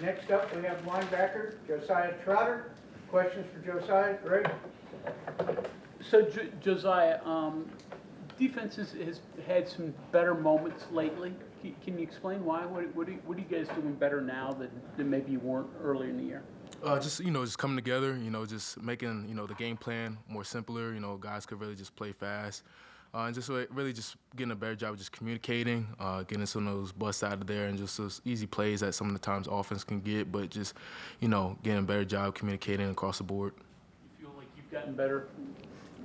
Next up, we have linebacker Josiah Trotter. Questions for Josiah? Greg? So Josiah, defenses has had some better moments lately. Can you explain why? What are you guys doing better now than maybe you weren't earlier in the year? Just coming together, just making, the game plan more simpler. Guys could really just play fast. And just really just getting a better job of just communicating, getting some of those busts out of there, and just those easy plays that some of the times offense can get, but just, getting a better job communicating across the board. You feel like you've gotten better,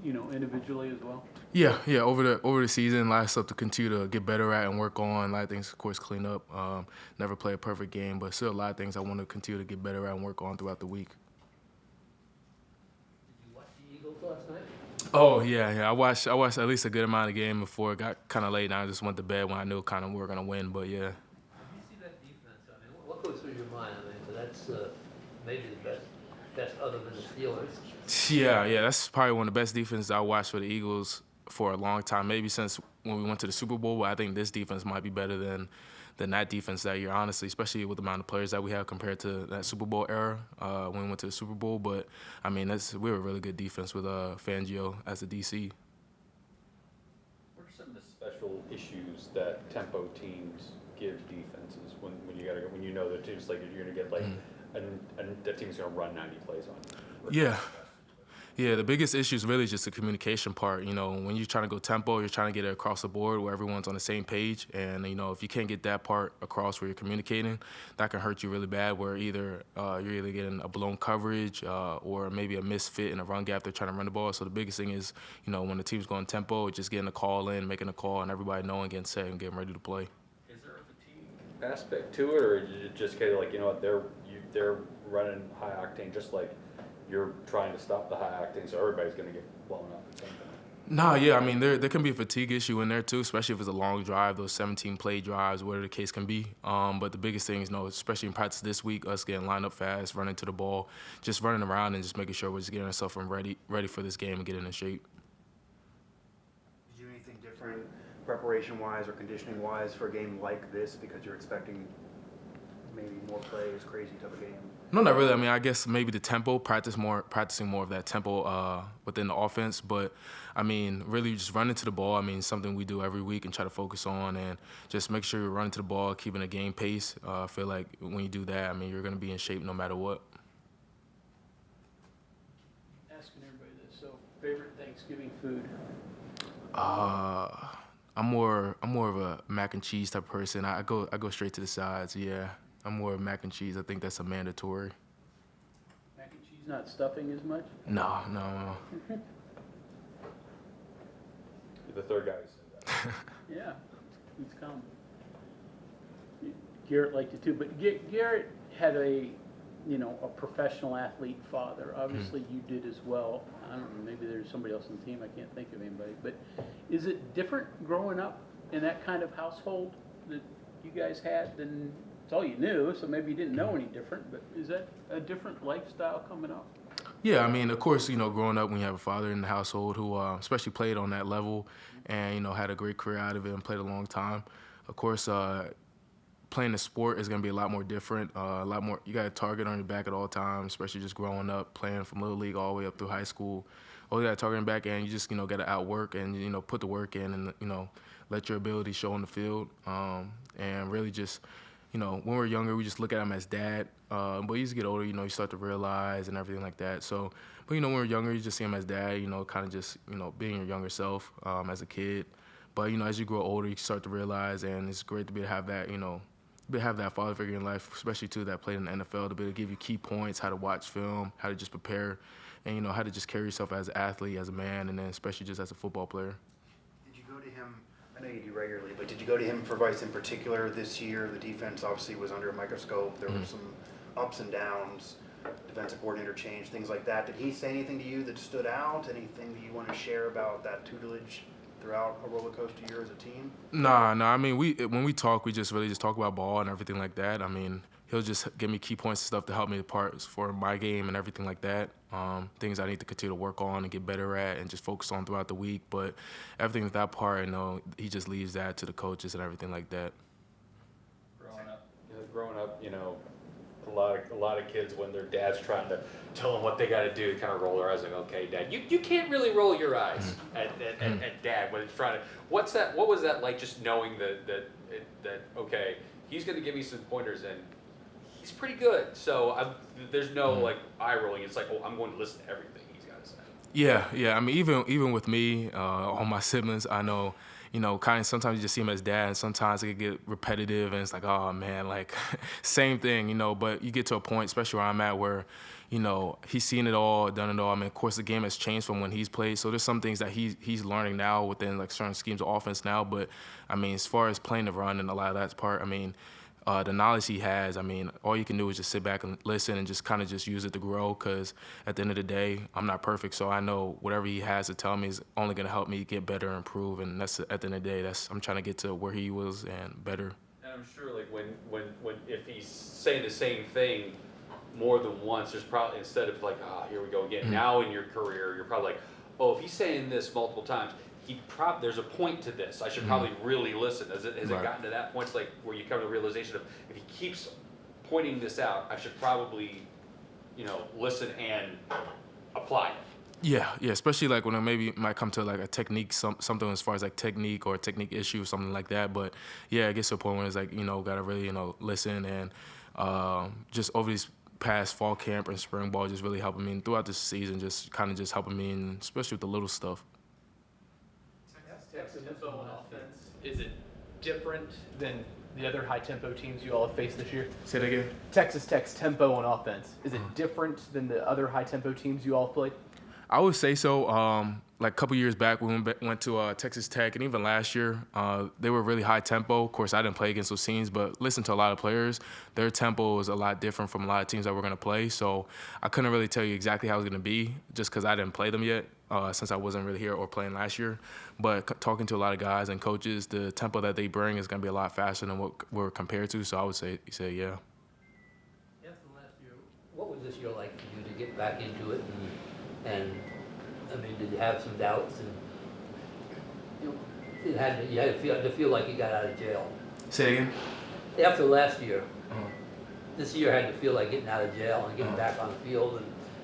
individually as well? Yeah. Over the season, a lot of stuff to continue to get better at and work on. A lot of things, of course, clean up. Never play a perfect game, but still a lot of things I want to continue to get better at and work on throughout the week. Did you watch the Eagles last night? Oh yeah. I watched at least a good amount of the game before it got kind of late, and I just went to bed when I knew kind of we were gonna win. But yeah. When you see that defense, I mean, what goes through your mind? I mean, so that's maybe the best other than the Steelers. Yeah. That's probably one of the best defenses I watched for the Eagles for a long time. Maybe since when we went to the Super Bowl. But I think this defense might be better than that defense that year, honestly, especially with the amount of players that we have compared to that Super Bowl era when we went to the Super Bowl. But, I mean, we were a really good defense with Fangio as a DC. What are some of the special issues that tempo teams give defenses when you know the team's like you're gonna get like and the team's gonna run 90 plays on you? Yeah, the biggest issue is really just the communication part. When you're trying to go tempo, you're trying to get it across the board where everyone's on the same page. And, if you can't get that part across where you're communicating, that can hurt you really bad where you're either getting a blown coverage or maybe a misfit in a run gap. They're trying to run the ball. So the biggest thing is, when the team's going tempo, just getting a call in, making a call, and everybody knowing, getting set, and getting ready to play. Is there a fatigue aspect to it, or is it just kind of like, they're running high octane just like you're trying to stop the high octane, so everybody's going to get blown up at some point? Nah, yeah, I mean, there can be a fatigue issue in there too, especially if it's a long drive, those 17-play drives, whatever the case can be. But the biggest thing is, especially in practice this week, us getting lined up fast, running to the ball, just running around and just making sure we're just getting ourselves ready for this game and getting in shape. Did you do anything different preparation-wise or conditioning-wise for a game like this because you're expecting maybe more plays, crazy type of game? No, not really. I mean, I guess maybe the tempo, practicing more of that tempo within the offense. But, I mean, really just running to the ball, I mean, something we do every week and try to focus on and just make sure you're running to the ball, keeping a game pace. I feel like when you do that, I mean, you're going to be in shape no matter what. Asking everybody this. So, favorite Thanksgiving food? I'm more of a mac and cheese type of person. I go straight to the sides, yeah. I'm more of mac and cheese. I think that's a mandatory. Mac and cheese, not stuffing as much? No. You're the third guy who said that. Yeah, it's common. Garrett liked it too, but Garrett had a professional athlete father. Obviously, you did as well. I don't know, maybe there's somebody else on the team. I can't think of anybody. But is it different growing up in that kind of household that you guys had than it's all you knew? So maybe you didn't know any different. But is that a different lifestyle coming up? Yeah, I mean, of course, growing up when you have a father in the household who especially played on that level and, had a great career out of it and played a long time, of course, playing the sport is going to be a lot more different, a lot more. You got a target on your back at all times, especially just growing up, playing from Little League all the way up through high school. You got a target on your back, and you just, got to outwork and, put the work in and, let your ability show on the field and really just, when we were younger, we just look at him as dad. But as you get older, you start to realize and everything like that. So, but, when we were younger, you just see him as dad, kind of just, being your younger self as a kid. But, as you grow older, you start to realize, and it's great to be able to have that, have that father figure in life, especially too that played in the NFL, to be able to give you key points, how to watch film, how to just prepare, and how to just carry yourself as an athlete, as a man, and then especially just as a football player. Did you go to him? I know you do regularly, but did you go to him for advice in particular this year? The defense obviously was under a microscope. There were some ups and downs, defensive coordinator change, things like that. Did he say anything to you that stood out? Anything that you want to share about that tutelage throughout a roller coaster year as a team? Nah. I mean, when we talk, we just really just talk about ball and everything like that. I mean, he'll just give me key points and stuff to help me apart for my game and everything like that. Things I need to continue to work on and get better at and just focus on throughout the week. But everything with that part, he just leaves that to the coaches and everything like that. Growing up, the lot of kids when their dad's trying to tell them what they got to do, kind of roll their eyes like, okay, Dad, you can't really roll your eyes at Dad when he's trying to. What was that like? Just knowing that okay, he's going to give me some pointers and he's pretty good. So there's no like eye rolling. It's like, oh, I'm going to listen to everything he's got to say. Yeah. I mean, even with me, all my siblings, I know, kind of sometimes you just see him as dad, and sometimes it can get repetitive, and it's like, oh man, like same thing, But you get to a point, especially where I'm at, where, he's seen it all, done it all. I mean, of course, the game has changed from when he's played, so there's some things that he's learning now within like certain schemes of offense now. But I mean, as far as playing the run and a lot of that part, I mean. The knowledge he has, I mean, all you can do is just sit back and listen and just kind of just use it to grow, because at the end of the day, I'm not perfect, so I know whatever he has to tell me is only going to help me get better and improve, and that's at the end of the day, I'm trying to get to where he was and better. And I'm sure like when if he's saying the same thing more than once, there's probably, instead of like, here we go again, now in your career, you're probably like, oh, if he's saying this multiple times, there's a point to this. I should probably really listen. Has it gotten to that point, like where you come to the realization of, if he keeps pointing this out, I should probably, listen and apply it. Yeah, especially like when it maybe might come to like a technique, something as far as like technique or a technique issue or something like that. But yeah, it gets to a point where it's like, gotta really, listen, and just over these past fall camp and spring ball just really helping me, and throughout this season just kind of just helping me, and especially with the little stuff. Texas tempo on offense, is it different than the other high-tempo teams you all have faced this year? Say that again? Texas Tech's tempo on offense, is it different than the other high-tempo teams you all have played? I would say so. Like a couple years back, we went to Texas Tech, and even last year, they were really high tempo. Of course, I didn't play against those teams, but listen to a lot of players, their tempo was a lot different from a lot of teams that we're going to play. So I couldn't really tell you exactly how it was going to be, just because I didn't play them yet, since I wasn't really here or playing last year. But talking to a lot of guys and coaches, the tempo that they bring is going to be a lot faster than what we're compared to. So I would say yeah. After last year, what was this year like for you to get back into it, and I mean, did you have some doubts, and you had to feel like you got out of jail? Say it again? After last year, this year had to feel like getting out of jail and getting back on the field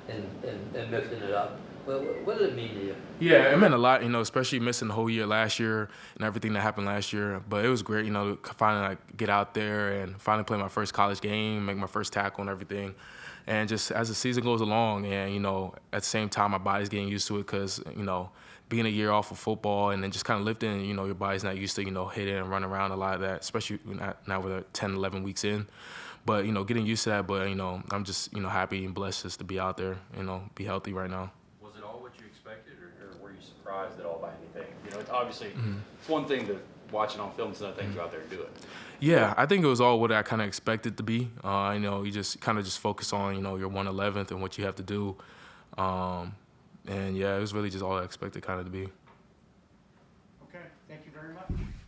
and mixing it up. What did it mean to you? Yeah, it meant a lot, especially missing the whole year last year and everything that happened last year. But it was great, to finally like get out there and finally play my first college game, make my first tackle and everything. And just as the season goes along, and at the same time, my body's getting used to it, because being a year off of football and then just kind of lifting, your body's not used to hitting and running around a lot of that, especially now we're 10, 11 weeks in. But getting used to that. But I'm just happy and blessed just to be out there, be healthy right now. Was it all what you expected, or were you surprised at all by anything? It's obviously it's one thing to watch it on film, it's another thing to go out there and do it. Yeah, I think it was all what I kind of expected to be. You just kind of just focus on, your 111th and what you have to do. And yeah, it was really just all I expected kind of to be. Okay, thank you very much.